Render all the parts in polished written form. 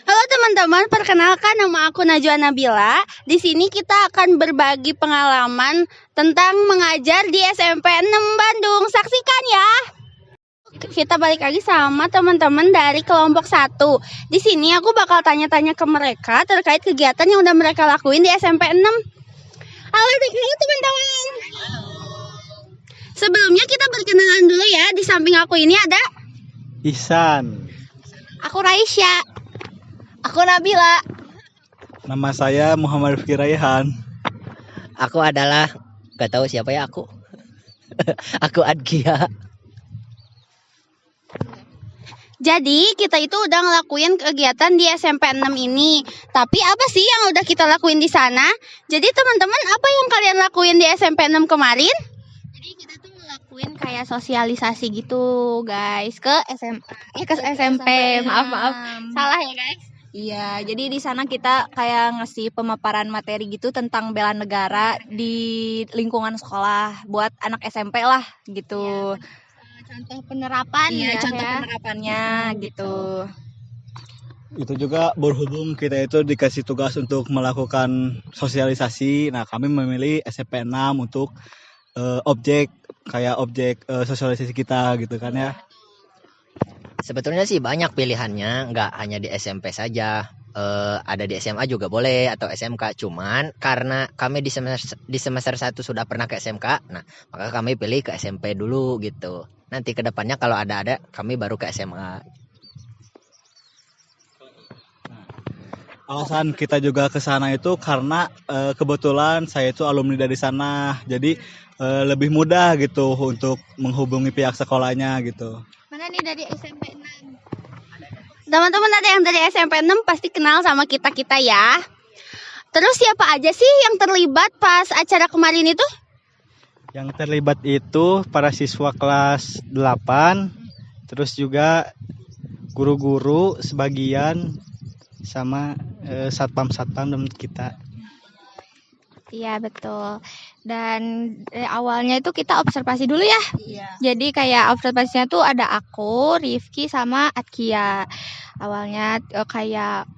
Halo teman-teman, perkenalkan nama aku Najwa Nabila. Di sini kita akan berbagi pengalaman tentang mengajar di SMP 6 Bandung. Saksikan ya. Kita balik lagi sama teman-teman dari kelompok 1. Di sini aku bakal tanya-tanya ke mereka terkait kegiatan yang udah mereka lakuin di SMP 6. Halo teman-teman. Sebelumnya kita berkenalan dulu ya. Di samping aku ini ada Ihsan. aku Raisya. Aku Nabila. Nama saya Muhammad Rifki Raihan. Aku adalah gak tahu siapa ya aku. Aku Adgia. Jadi kita itu udah ngelakuin kegiatan di SMP 6 ini. Tapi apa sih yang udah kita lakuin di sana? Jadi teman-teman, apa yang kalian lakuin di SMP 6 kemarin? Jadi kita tuh ngelakuin kayak sosialisasi gitu guys ke SMA. Ke SMP. Maaf. Salah ya guys. Iya, jadi di sana kita kayak ngasih pemaparan materi gitu tentang bela negara di lingkungan sekolah buat anak SMP lah gitu. Contoh penerapan Iya, ya. contoh penerapannya gitu. Itu juga berhubung kita itu dikasih tugas untuk melakukan sosialisasi. Nah, kami memilih SMP 6 untuk objek sosialisasi kita gitu kan ya. Sebetulnya sih banyak pilihannya, nggak hanya di SMP saja. Ada di SMA juga boleh atau SMK. Cuman karena kami di semester 1 sudah pernah ke SMK, nah maka kami pilih ke SMP dulu gitu. Nanti kedepannya kalau ada kami baru ke SMA. Alasan kita juga ke sana itu karena kebetulan saya itu alumni dari sana. Jadi lebih mudah gitu untuk menghubungi pihak sekolahnya gitu. Mana nih dari SMP 6? Teman-teman ada yang dari SMP 6 pasti kenal sama kita-kita ya. Terus siapa aja sih yang terlibat pas acara kemarin itu? Yang terlibat itu para siswa kelas 8, terus juga guru-guru sebagian sama satpam-satpam kita. Iya betul. Dan awalnya itu kita observasi dulu ya. Iya. Jadi kayak observasinya tuh ada aku, Rifki sama Atkia. Awalnya kayak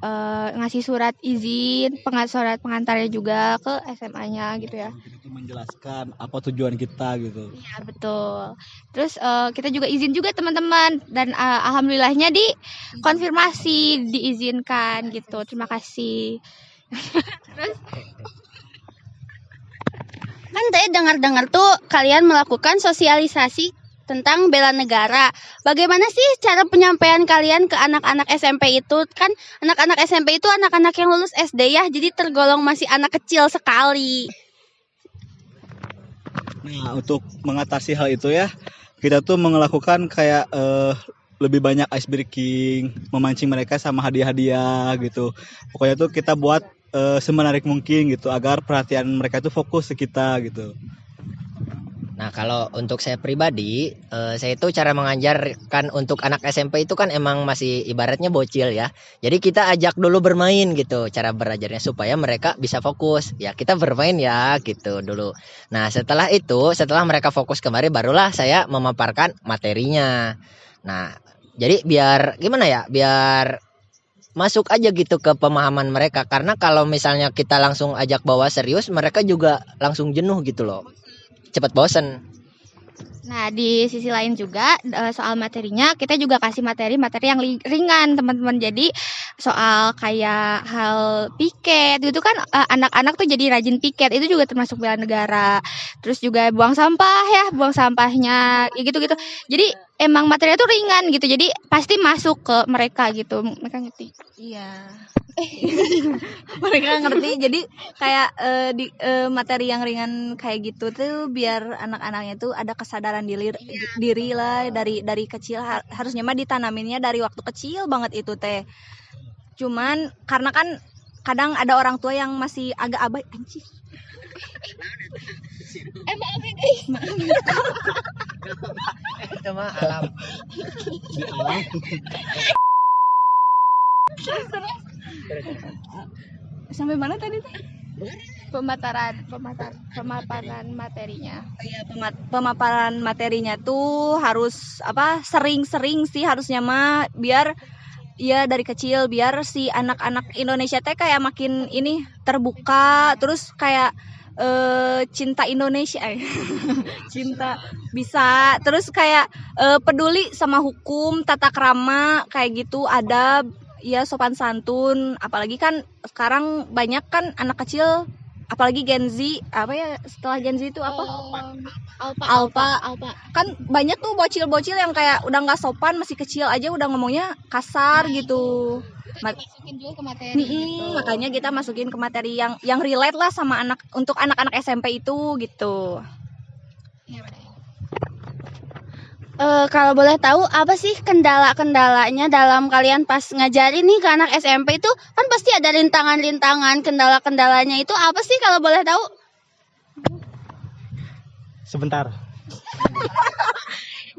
ngasih surat izin, surat pengantarnya juga ke SMA-nya gitu ya. Kita tuh menjelaskan apa tujuan kita gitu. Iya betul. Terus kita juga izin juga teman-teman dan alhamdulillahnya dikonfirmasi diizinkan gitu. Terima kasih. Kan tadi dengar-dengar tuh kalian melakukan sosialisasi tentang bela negara. Bagaimana sih cara penyampaian kalian ke anak-anak SMP itu? Kan anak-anak SMP itu anak-anak yang lulus SD ya, jadi tergolong masih anak kecil sekali. Nah, untuk mengatasi hal itu ya, kita tuh melakukan kayak lebih banyak ice breaking, memancing mereka sama hadiah-hadiah gitu. Pokoknya tuh kita buat semenarik mungkin gitu agar perhatian mereka tuh fokus ke kita gitu. Nah kalau untuk saya pribadi, saya itu cara mengajarkan untuk anak SMP itu kan emang masih ibaratnya bocil ya. Jadi kita ajak dulu bermain gitu, cara belajarnya supaya mereka bisa fokus. Ya kita bermain ya gitu dulu. Nah setelah mereka fokus kembali barulah saya memaparkan materinya. Nah jadi biar gimana ya, biar masuk aja gitu ke pemahaman mereka. Karena kalau misalnya kita langsung ajak bawa serius, mereka juga langsung jenuh gitu loh. Cepat bosen. Nah, di sisi lain juga soal materinya kita juga kasih materi yang ringan, teman-teman. Jadi soal kayak hal piket itu kan anak-anak tuh jadi rajin piket, itu juga termasuk bela negara. Terus juga buang sampahnya ya gitu-gitu. Jadi emang materinya tuh ringan gitu. Jadi pasti masuk ke mereka gitu. Mereka ngerti. Iya. Mereka ngerti. Jadi kayak materi yang ringan kayak gitu tuh biar anak-anaknya tuh ada kesadaran diri lah dari kecil. Harusnya mah ditanaminnya dari waktu kecil banget itu teh. Cuman karena kan kadang ada orang tua yang masih agak abai anjir. Maaf ya guys. Itu mah alam. Sampai mana tadi teh? Pemaparan materinya. Ya, pemaparan materinya tuh harus sering-sering sih harusnya mah biar iya dari kecil biar si anak-anak Indonesia teh kayak makin ini terbuka, terus kayak cinta Indonesia cinta bisa, terus kayak peduli sama hukum, tata krama kayak gitu, adab, ya sopan santun. Apalagi kan sekarang banyak kan anak kecil, apalagi Gen Z, apa ya setelah Gen Z itu apa? Alpha. Kan banyak tuh bocil-bocil yang kayak udah nggak sopan, masih kecil aja udah ngomongnya kasar gitu. Masukin juga ke materi gitu. Makanya kita masukin ke materi yang relate lah sama untuk anak-anak SMP itu gitu. Kalau boleh tahu apa sih kendala-kendalanya dalam kalian pas ngajarin nih ke anak SMP itu? Kan pasti ada rintangan-rintangan, kendala-kendalanya itu apa sih kalau boleh tahu? Sebentar.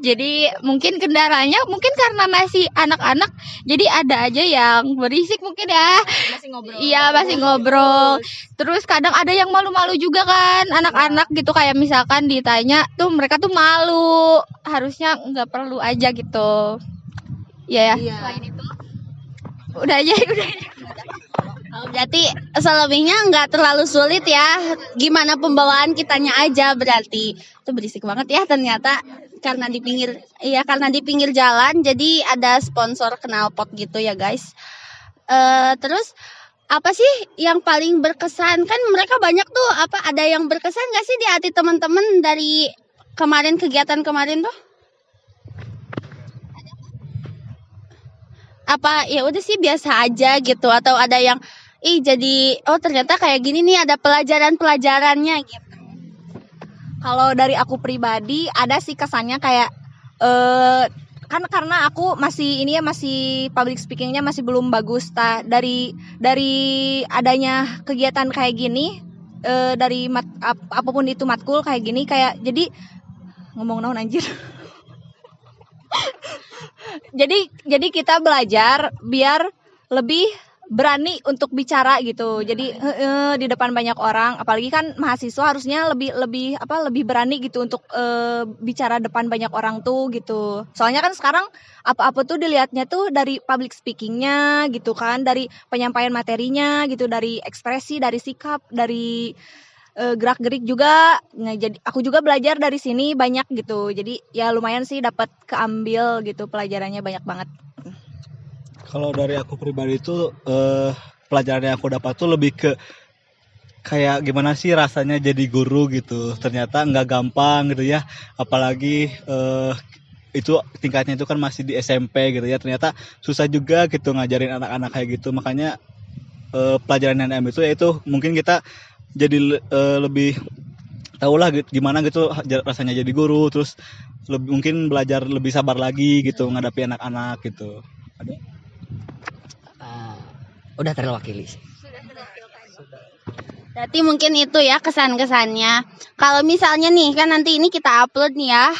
Jadi mungkin kendalanya mungkin karena masih anak-anak, jadi ada aja yang berisik mungkin ya. Masih ngobrol. Iya, masih ngobrol. Terus kadang ada yang malu-malu juga kan anak-anak gitu, kayak misalkan ditanya tuh mereka tuh malu. Harusnya nggak perlu aja gitu. Iya ya. Iya. Selain itu udah aja. Berarti selebihnya nggak terlalu sulit ya. Gimana pembawaan kitanya aja berarti. Itu berisik banget ya ternyata karena di pinggir jalan jadi ada sponsor knalpot gitu ya guys. Terus apa sih yang paling berkesan? Kan mereka banyak tuh, ada yang berkesan nggak sih di hati teman-teman dari kegiatan kemarin tuh? Apa ya udah sih biasa aja gitu, atau ada yang jadi ternyata kayak gini nih, ada pelajarannya gitu. Kalau dari aku pribadi ada sih kesannya kayak kan karena aku masih public speakingnya masih belum bagus. Dari adanya kegiatan kayak gini, dari apapun itu matkul kayak gini, kayak jadi ngomong naon anjir. jadi kita belajar biar lebih berani untuk bicara gitu. Jadi di depan banyak orang, apalagi kan mahasiswa harusnya lebih berani gitu untuk bicara depan banyak orang tuh gitu. Soalnya kan sekarang apa-apa tuh dilihatnya tuh dari public speakingnya gitu kan, dari penyampaian materinya gitu, dari ekspresi, dari sikap, dari gerak-gerik juga. Nah, jadi aku juga belajar dari sini banyak gitu. Jadi ya lumayan sih dapat keambil gitu, pelajarannya banyak banget. Kalau dari aku pribadi itu pelajaran yang aku dapat tuh lebih ke kayak gimana sih rasanya jadi guru gitu. Ternyata nggak gampang gitu ya. Apalagi itu tingkatnya itu kan masih di SMP gitu ya. Ternyata susah juga gitu ngajarin anak-anak kayak gitu. Makanya pelajaran yang ambil itu yaitu mungkin kita jadi lebih tahulah gimana gitu rasanya jadi guru. Terus mungkin belajar lebih sabar lagi gitu menghadapi anak-anak gitu. Ada? Udah terwakili sih. Berarti mungkin itu ya kesan-kesannya. Kalau misalnya nih kan nanti ini kita upload nih ya.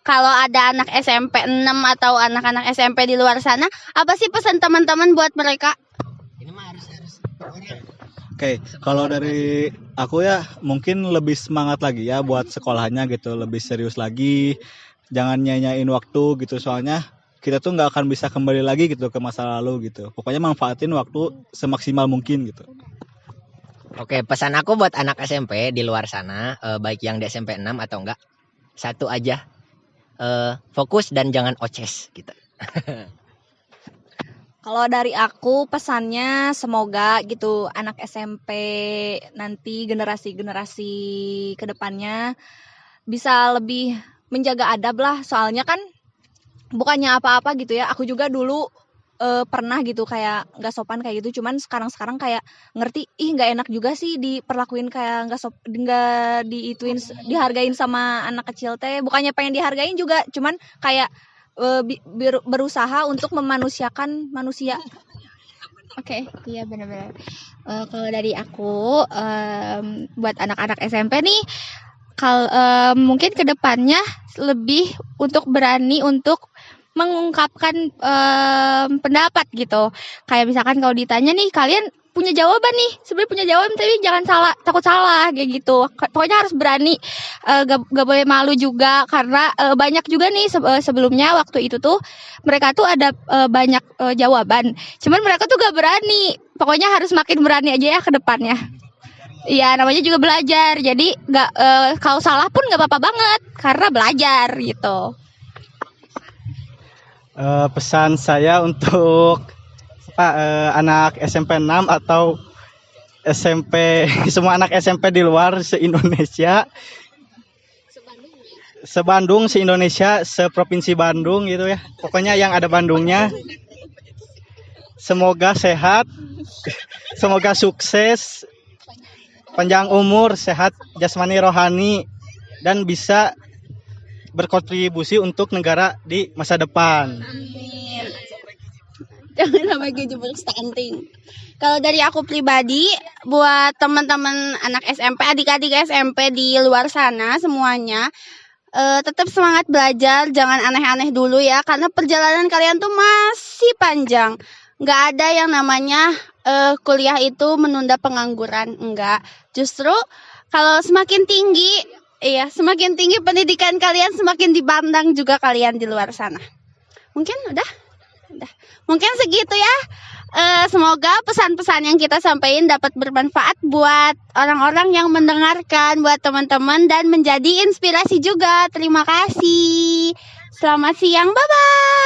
Kalau ada anak SMP 6 atau anak-anak SMP di luar sana, apa sih pesan teman-teman buat mereka? Ini mah harus. Oke, kalau dari aku ya mungkin lebih semangat lagi ya buat sekolahnya gitu, lebih serius lagi. Jangan nyanyain waktu gitu, soalnya kita tuh nggak akan bisa kembali lagi gitu ke masa lalu gitu. Pokoknya manfaatin waktu semaksimal mungkin gitu. Oke, pesan aku buat anak SMP di luar sana, baik yang di SMP 6 atau enggak, satu aja, fokus dan jangan oces gitu. Kalau dari aku pesannya semoga gitu anak SMP nanti generasi-generasi kedepannya bisa lebih menjaga adab lah. Soalnya kan bukannya apa-apa gitu ya. Aku juga dulu pernah gitu kayak nggak sopan kayak gitu. Cuman sekarang kayak ngerti, nggak enak juga sih diperlakuin kayak nggak dihargain sama anak kecil teh. Bukannya pengen dihargain juga, cuman kayak berusaha untuk memanusiakan manusia. Oke, iya benar-benar. Kalau dari aku buat anak-anak SMP nih, mungkin kedepannya lebih untuk berani untuk mengungkapkan pendapat gitu. Kayak misalkan kalau ditanya nih, kalian punya jawaban nih, sebenarnya punya jawaban tapi jangan salah, takut salah kayak gitu. Pokoknya harus berani, gak boleh malu juga karena banyak juga nih sebelumnya waktu itu tuh mereka tuh ada banyak jawaban, cuman mereka tuh gak berani. Pokoknya harus makin berani aja ya ke depannya. Iya, namanya juga belajar. Jadi nggak kalau salah pun nggak apa-apa banget karena belajar gitu. Pesan saya untuk anak SMP 6 atau SMP semua anak SMP di luar se-Indonesia, se-Bandung, se-Indonesia, se-Provinsi Bandung gitu ya. Pokoknya yang ada Bandungnya. Semoga sehat, semoga sukses, panjang umur, sehat jasmani rohani, dan bisa berkontribusi untuk negara di masa depan. Jangan sampai kejebak stunting. Kalau dari aku pribadi, buat teman-teman anak SMP, adik-adik SMP di luar sana semuanya, tetap semangat belajar, jangan aneh-aneh dulu ya, karena perjalanan kalian tuh masih panjang. Nggak ada yang namanya kuliah itu menunda pengangguran, enggak. Justru kalau semakin tinggi, semakin tinggi pendidikan kalian, semakin dipandang juga kalian di luar sana. Mungkin udah. Mungkin segitu ya. Semoga pesan-pesan yang kita sampaikan dapat bermanfaat buat orang-orang yang mendengarkan, buat teman-teman, dan menjadi inspirasi juga. Terima kasih. Selamat siang, bye-bye.